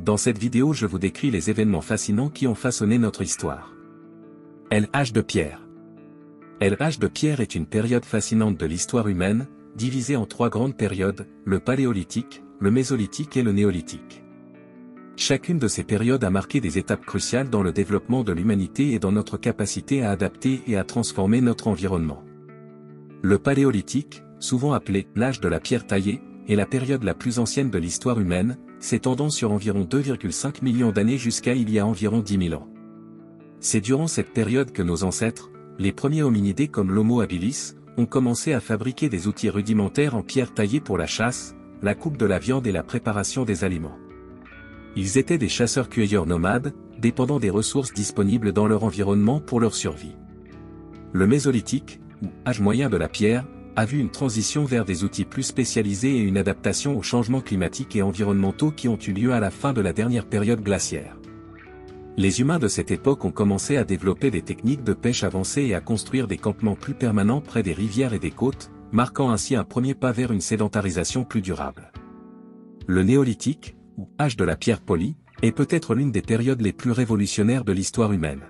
Dans cette vidéo je vous décris les événements fascinants qui ont façonné notre histoire. L'âge de pierre. L'âge de pierre est une période fascinante de l'histoire humaine, divisée en trois grandes périodes, le paléolithique, le mésolithique et le néolithique. Chacune de ces périodes a marqué des étapes cruciales dans le développement de l'humanité et dans notre capacité à adapter et à transformer notre environnement. Le paléolithique, souvent appelé l'âge de la pierre taillée, est la période la plus ancienne de l'histoire humaine, s'étendant sur environ 2,5 millions d'années jusqu'à il y a environ 10 000 ans. C'est durant cette période que nos ancêtres, les premiers hominidés comme l'Homo habilis, ont commencé à fabriquer des outils rudimentaires en pierre taillée pour la chasse, la coupe de la viande et la préparation des aliments. Ils étaient des chasseurs-cueilleurs nomades, dépendant des ressources disponibles dans leur environnement pour leur survie. Le mésolithique, ou âge moyen de la pierre, a vu une transition vers des outils plus spécialisés et une adaptation aux changements climatiques et environnementaux qui ont eu lieu à la fin de la dernière période glaciaire. Les humains de cette époque ont commencé à développer des techniques de pêche avancées et à construire des campements plus permanents près des rivières et des côtes, marquant ainsi un premier pas vers une sédentarisation plus durable. Le néolithique, ou âge de la pierre polie, est peut-être l'une des périodes les plus révolutionnaires de l'histoire humaine.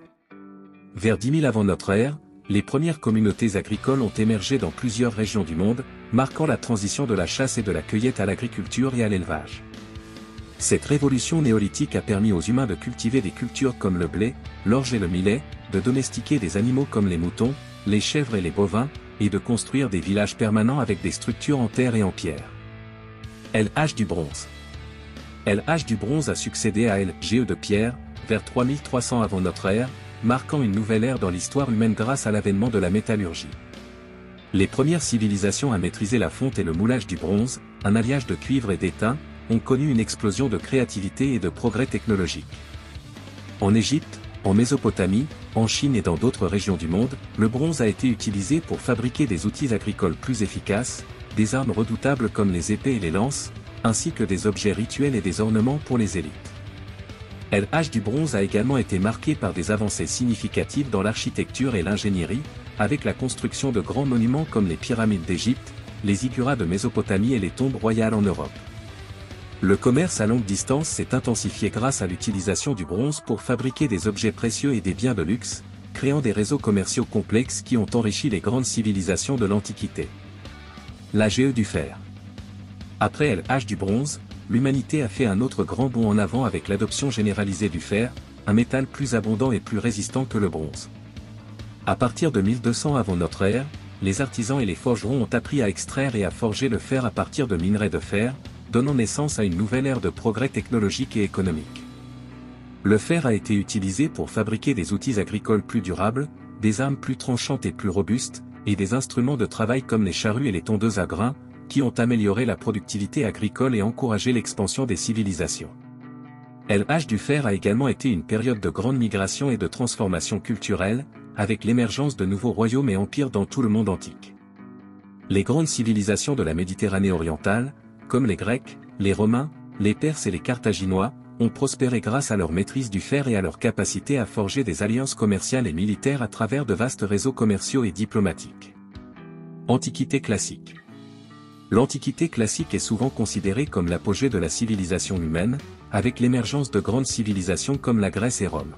Vers 10 000 avant notre ère, les premières communautés agricoles ont émergé dans plusieurs régions du monde, marquant la transition de la chasse et de la cueillette à l'agriculture et à l'élevage. Cette révolution néolithique a permis aux humains de cultiver des cultures comme le blé, l'orge et le millet, de domestiquer des animaux comme les moutons, les chèvres et les bovins, et de construire des villages permanents avec des structures en terre et en pierre. L'âge du bronze. L'âge du bronze a succédé à l'âge de pierre, vers 3300 avant notre ère, marquant une nouvelle ère dans l'histoire humaine grâce à l'avènement de la métallurgie. Les premières civilisations à maîtriser la fonte et le moulage du bronze, un alliage de cuivre et d'étain, ont connu une explosion de créativité et de progrès technologiques. En Égypte, en Mésopotamie, en Chine et dans d'autres régions du monde, le bronze a été utilisé pour fabriquer des outils agricoles plus efficaces, des armes redoutables comme les épées et les lances, ainsi que des objets rituels et des ornements pour les élites. L'âge du bronze a également été marqué par des avancées significatives dans l'architecture et l'ingénierie, avec la construction de grands monuments comme les pyramides d'Égypte, les ziggourats de Mésopotamie et les tombes royales en Europe. Le commerce à longue distance s'est intensifié grâce à l'utilisation du bronze pour fabriquer des objets précieux et des biens de luxe, créant des réseaux commerciaux complexes qui ont enrichi les grandes civilisations de l'Antiquité. L'âge du fer. Après l'âge du bronze, l'humanité a fait un autre grand bond en avant avec l'adoption généralisée du fer, un métal plus abondant et plus résistant que le bronze. À partir de 1200 avant notre ère, les artisans et les forgerons ont appris à extraire et à forger le fer à partir de minerais de fer, donnant naissance à une nouvelle ère de progrès technologique et économique. Le fer a été utilisé pour fabriquer des outils agricoles plus durables, des armes plus tranchantes et plus robustes, et des instruments de travail comme les charrues et les tondeuses à grains, qui ont amélioré la productivité agricole et encouragé l'expansion des civilisations. L'âge du fer a également été une période de grande migration et de transformation culturelle, avec l'émergence de nouveaux royaumes et empires dans tout le monde antique. Les grandes civilisations de la Méditerranée orientale, comme les Grecs, les Romains, les Perses et les Carthaginois, ont prospéré grâce à leur maîtrise du fer et à leur capacité à forger des alliances commerciales et militaires à travers de vastes réseaux commerciaux et diplomatiques. Antiquité classique. L'Antiquité classique est souvent considérée comme l'apogée de la civilisation humaine, avec l'émergence de grandes civilisations comme la Grèce et Rome.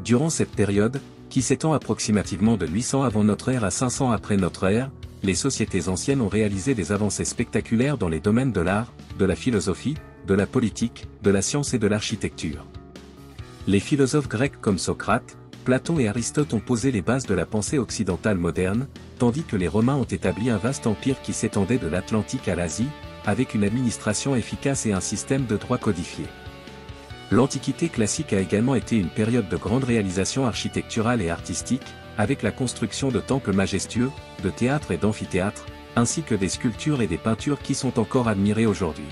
Durant cette période, qui s'étend approximativement de 800 avant notre ère à 500 après notre ère, les sociétés anciennes ont réalisé des avancées spectaculaires dans les domaines de l'art, de la philosophie, de la politique, de la science et de l'architecture. Les philosophes grecs comme Socrate, Platon et Aristote ont posé les bases de la pensée occidentale moderne, tandis que les Romains ont établi un vaste empire qui s'étendait de l'Atlantique à l'Asie, avec une administration efficace et un système de droit codifié. L'Antiquité classique a également été une période de grande réalisation architecturale et artistique, avec la construction de temples majestueux, de théâtres et d'amphithéâtres, ainsi que des sculptures et des peintures qui sont encore admirées aujourd'hui.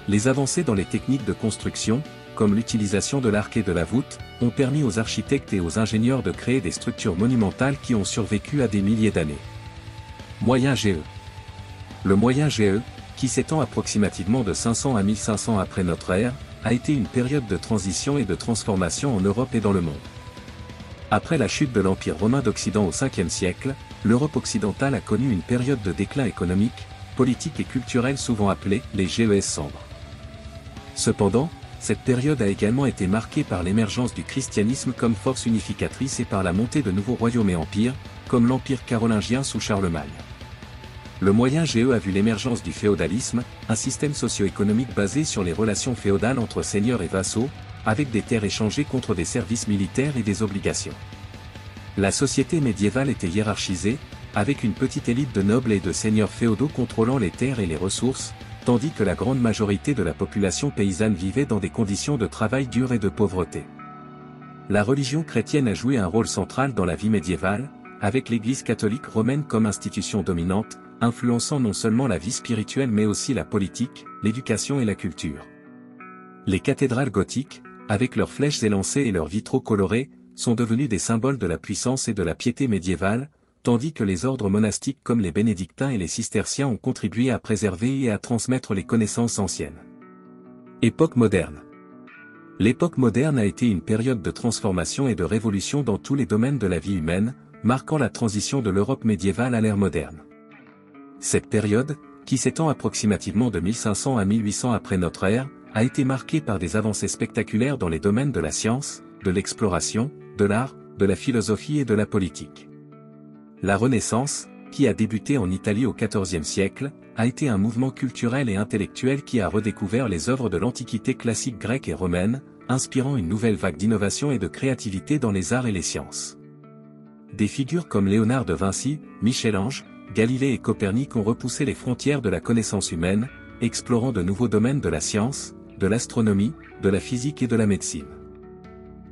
Les avancées dans les techniques de construction, comme l'utilisation de l'arc et de la voûte, ont permis aux architectes et aux ingénieurs de créer des structures monumentales qui ont survécu à des milliers d'années. Moyen GE. Le moyen GE, qui s'étend approximativement de 500 à 1500 après notre ère, a été une période de transition et de transformation en Europe et dans le monde. Après la chute de l'Empire romain d'Occident au 5e siècle, l'Europe occidentale a connu une période de déclin économique, politique et culturel souvent appelée les GES sombres. Cependant, cette période a également été marquée par l'émergence du christianisme comme force unificatrice et par la montée de nouveaux royaumes et empires, comme l'Empire carolingien sous Charlemagne. Le Moyen Âge a vu l'émergence du féodalisme, un système socio-économique basé sur les relations féodales entre seigneurs et vassaux, avec des terres échangées contre des services militaires et des obligations. La société médiévale était hiérarchisée, avec une petite élite de nobles et de seigneurs féodaux contrôlant les terres et les ressources, tandis que la grande majorité de la population paysanne vivait dans des conditions de travail dur et de pauvreté. La religion chrétienne a joué un rôle central dans la vie médiévale, avec l'Église catholique romaine comme institution dominante, influençant non seulement la vie spirituelle mais aussi la politique, l'éducation et la culture. Les cathédrales gothiques, avec leurs flèches élancées et leurs vitraux colorés, sont devenus des symboles de la puissance et de la piété médiévale, tandis que les ordres monastiques comme les bénédictins et les cisterciens ont contribué à préserver et à transmettre les connaissances anciennes. Époque moderne. L'époque moderne a été une période de transformation et de révolution dans tous les domaines de la vie humaine, marquant la transition de l'Europe médiévale à l'ère moderne. Cette période, qui s'étend approximativement de 1500 à 1800 après notre ère, a été marquée par des avancées spectaculaires dans les domaines de la science, de l'exploration, de l'art, de la philosophie et de la politique. La Renaissance, qui a débuté en Italie au XIVe siècle, a été un mouvement culturel et intellectuel qui a redécouvert les œuvres de l'Antiquité classique grecque et romaine, inspirant une nouvelle vague d'innovation et de créativité dans les arts et les sciences. Des figures comme Léonard de Vinci, Michel-Ange, Galilée et Copernic ont repoussé les frontières de la connaissance humaine, explorant de nouveaux domaines de la science, de l'astronomie, de la physique et de la médecine.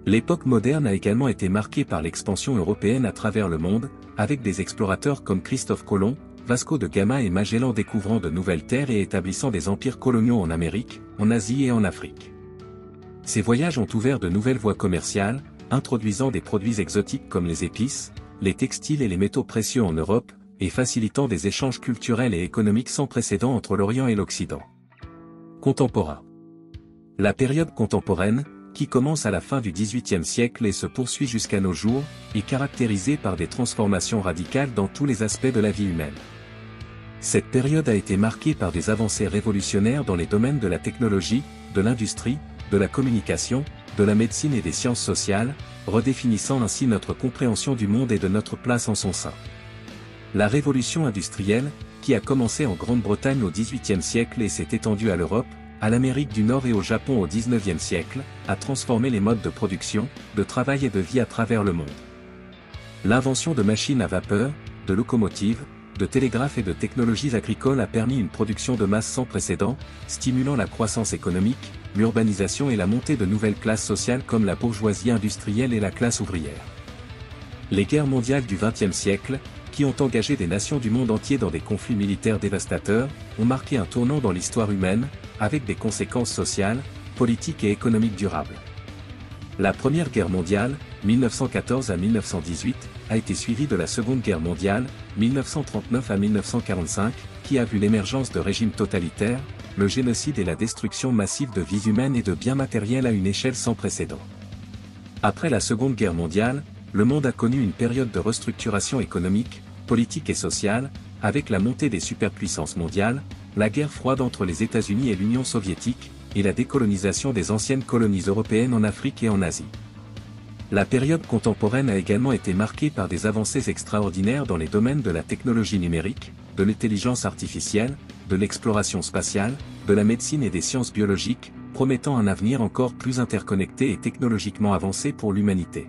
L'époque moderne a également été marquée par l'expansion européenne à travers le monde, avec des explorateurs comme Christophe Colomb, Vasco de Gama et Magellan découvrant de nouvelles terres et établissant des empires coloniaux en Amérique, en Asie et en Afrique. Ces voyages ont ouvert de nouvelles voies commerciales, introduisant des produits exotiques comme les épices, les textiles et les métaux précieux en Europe, et facilitant des échanges culturels et économiques sans précédent entre l'Orient et l'Occident. Contemporain. La période contemporaine, qui commence à la fin du XVIIIe siècle et se poursuit jusqu'à nos jours, est caractérisée par des transformations radicales dans tous les aspects de la vie humaine. Cette période a été marquée par des avancées révolutionnaires dans les domaines de la technologie, de l'industrie, de la communication, de la médecine et des sciences sociales, redéfinissant ainsi notre compréhension du monde et de notre place en son sein. La révolution industrielle, qui a commencé en Grande-Bretagne au XVIIIe siècle et s'est étendue à l'Europe, à l'Amérique du Nord et au Japon au XIXe siècle, a transformé les modes de production, de travail et de vie à travers le monde. L'invention de machines à vapeur, de locomotives, de télégraphes et de technologies agricoles a permis une production de masse sans précédent, stimulant la croissance économique, l'urbanisation et la montée de nouvelles classes sociales comme la bourgeoisie industrielle et la classe ouvrière. Les guerres mondiales du XXe siècle, qui ont engagé des nations du monde entier dans des conflits militaires dévastateurs, ont marqué un tournant dans l'histoire humaine, avec des conséquences sociales, politiques et économiques durables. La Première Guerre mondiale, 1914 à 1918, a été suivie de la Seconde Guerre mondiale, 1939 à 1945, qui a vu l'émergence de régimes totalitaires, le génocide et la destruction massive de vies humaines et de biens matériels à une échelle sans précédent. Après la Seconde Guerre mondiale, le monde a connu une période de restructuration économique, politique et sociale, avec la montée des superpuissances mondiales, la guerre froide entre les États-Unis et l'Union soviétique, et la décolonisation des anciennes colonies européennes en Afrique et en Asie. La période contemporaine a également été marquée par des avancées extraordinaires dans les domaines de la technologie numérique, de l'intelligence artificielle, de l'exploration spatiale, de la médecine et des sciences biologiques, promettant un avenir encore plus interconnecté et technologiquement avancé pour l'humanité.